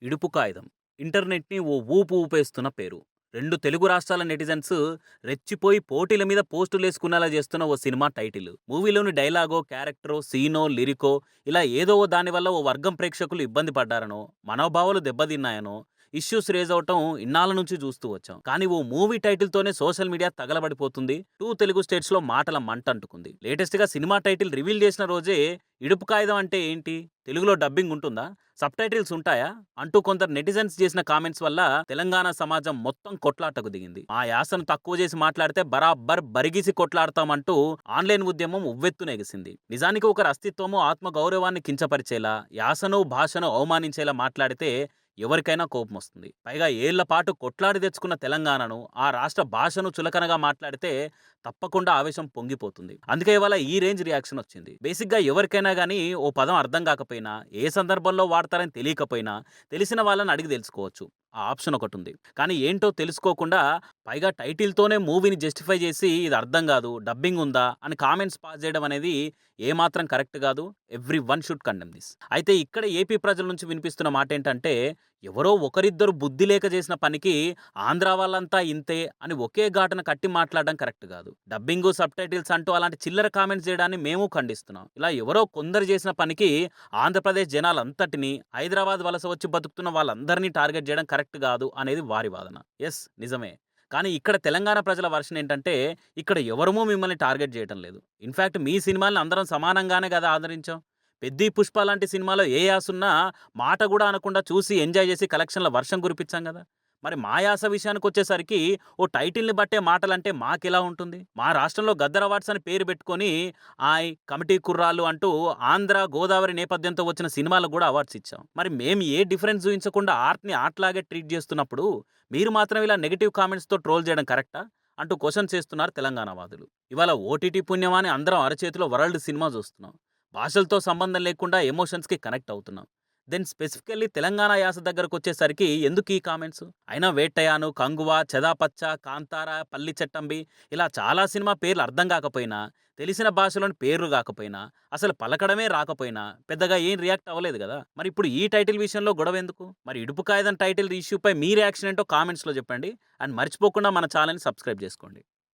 ఇడుపు కాయిదం. ఇంటర్నెట్‌ని ఓ ఊపు ఊపేస్తున్న పేరు. 2 తెలుగు రాష్ట్రాల నెటిజన్స్ రెచ్చిపోయి పోటీల మీద పోస్టులేసుకునేలా చేస్తున్న ఓ సినిమా టైటిల్. మూవీలోని డైలాగో, క్యారెక్టరో, సీనో, లిరికో ఇలా ఏదో ఓ దాని వల్ల ఓ వర్గం ప్రేక్షకులు ఇబ్బంది పడ్డారనో, మనోభావాలు దెబ్బతిన్నాయనో, ఇష్యూస్ రేజ్ అవ్వటం ఇన్నాళ్ల నుంచి చూస్తూ వచ్చాం. కానీ ఓ మూవీ టైటిల్‌తోనే సోషల్ మీడియా తగలబడిపోతుంది. 2 తెలుగు స్టేట్స్‌లో మాటల మంట అంటుకుంది. లేటెస్ట్‌గా సినిమా టైటిల్ రివీల్ చేసిన రోజే ఇడుపు కాయిదం అంటే ఏంటి? తెలుగులో డబ్బింగ్ ఉంటుందా? సబ్‌టైటిల్స్ ఉంటాయా? అంటూ కొందరు నెటిజన్స్ చేసిన కామెంట్స్ వల్ల తెలంగాణ సమాజం మొత్తం కొట్లాటకు దిగింది. మా యాసను తక్కువ చేసి మాట్లాడితే బరాబ్బర్ బరిగిసి కొట్లాడతామంటూ ఆన్‌లైన్ ఉద్యమం ఉవ్వెత్తున ఎగిసింది. నిజానికి ఒకరి అస్తిత్వము, ఆత్మ గౌరవాన్ని కించపరిచేలా, యాసను, భాషను అవమానించేలా మాట్లాడితే ఎవరికైనా కోపమొస్తుంది. పైగా ఏళ్ల పాటు కొట్లాడి తెచ్చుకున్న తెలంగాణను, ఆ రాష్ట్ర భాషను చులకనగా మాట్లాడితే తప్పకుండా ఆవేశం పొంగిపోతుంది. అందుకే ఇవాళ ఈ రేంజ్ రియాక్షన్ వచ్చింది. బేసిక్‌గా ఎవరికైనా గానీ ఓ పదం అర్థం కాకపోయినా, ఏ సందర్భంలో వాడతారని తెలియకపోయినా, తెలిసిన వాళ్ళని అడిగి తెలుసుకోవచ్చు. ఆ ఆప్షన్ ఒకటుంది. కానీ ఏంటో తెలుసుకోకుండా, పైగా టైటిల్‌తోనే మూవీని జస్టిఫై చేసి ఇది అర్థం కాదు, డబ్బింగ్ ఉందా అని కామెంట్స్ పాస్ చేయడం అనేది ఏమాత్రం కరెక్ట్ కాదు. Everyone should condemn this. అయితే ఇక్కడ ఏపీ ప్రజల నుంచి వినిపిస్తున్న మాటేంటంటే, ఎవరో ఒకరిద్దరు బుద్ధి లేక చేసిన పనికి ఆంధ్ర వాళ్ళంతా ఇంతే అని ఒకే ఘాటున కట్టి మాట్లాడడం కరెక్ట్ కాదు. డబ్బింగు, సబ్‌టైటిల్స్ అంటూ అలాంటి చిల్లర కామెంట్స్ చేయడాన్ని మేము ఖండిస్తున్నాం. ఇలా ఎవరో కొందరు చేసిన పనికి ఆంధ్రప్రదేశ్ జనాలంతటిని, హైదరాబాద్ వలస వచ్చి బతుకుతున్న వాళ్ళందరినీ టార్గెట్ చేయడం కరెక్ట్ కాదు అనేది వారి వాదన. యెస్, నిజమే. కానీ ఇక్కడ తెలంగాణ ప్రజల వర్షన్ ఏంటంటే, ఇక్కడ ఎవరమూ మిమ్మల్ని టార్గెట్ చేయటం లేదు. ఇన్‌ఫాక్ట్ మీ సినిమాల్ని అందరం సమానంగానే గదా ఆదరించాం. 'పెద్ది', 'పుష్ప' లాంటి సినిమాలో ఏ యాసున్నా మాట గూడా అనకుండా చూసి ఎంజాయ్ చేసి కలెక్షన్‌ల వర్షం కురిపించాం గదా! మరి మా యాస విషయానికొచ్చేసరికి ఓ టైటిల్‌ని బట్టే మాటలంటే మాకెలా ఉంటుంది? మా రాష్ట్రంలో గద్దర్ అవార్డ్స్ అని పేరు పెట్టుకొని కమిటీ కుర్రాళ్ళు అంటూ ఆంధ్ర, గోదావరి నేపథ్యంతో వచ్చిన సినిమాలకు గూడా అవార్డ్స్ ఇచ్చాం. మరి మేము ఏ డిఫరెన్స్ చూయించకుండా ఆర్ట్‌ని ఆర్ట్‌లాగే ట్రీట్ చేస్తున్నప్పుడు, మీరు మాత్రం ఇలా నెగెటివ్ కామెంట్స్‌తో ట్రోల్ చేయడం కరెక్టా? అంటూ క్వెషన్స్ చేస్తున్నారు తెలంగాణ వాదులు. ఇవాళ ఓటీటీ పుణ్యమా అని అందరం అరచేతిలో వరల్డ్ సినిమా చూస్తున్నాం. భాషలతో సంబంధం లేకుండా ఎమోషన్స్‌కి కనెక్ట్ అవుతున్నాం. దెన్ స్పెసిఫికల్లీ తెలంగాణ యాస దగ్గరకొచ్చేసరికి ఎందుకు ఈ కామెంట్స్? అయినా 'వేట్టయాను', 'కంగువ', 'చెదాపచ్చ', 'కాంతార', 'పల్లి చట్టంబి' ఇలా చాలా సినిమా పేర్లు అర్థం కాకపోయినా, తెలిసిన భాషలోని పేర్లు కాకపోయినా, అసలు పలకడమే రాకపోయినా పెద్దగా ఏం రియాక్ట్ అవ్వలేదు గదా! మరి ఇప్పుడు ఈ టైటిల్ విషయంలో గొడవెందుకు? మరి 'ఇడుపు కాయిదం' టైటిల్ ఇష్యూపై మీ రియాక్షన్ ఏంటో కామెంట్స్‌లో చెప్పండి. అండ్ మర్చిపోకుండా మన ఛానెల్‌ని సబ్స్క్రైబ్ చేసుకోండి.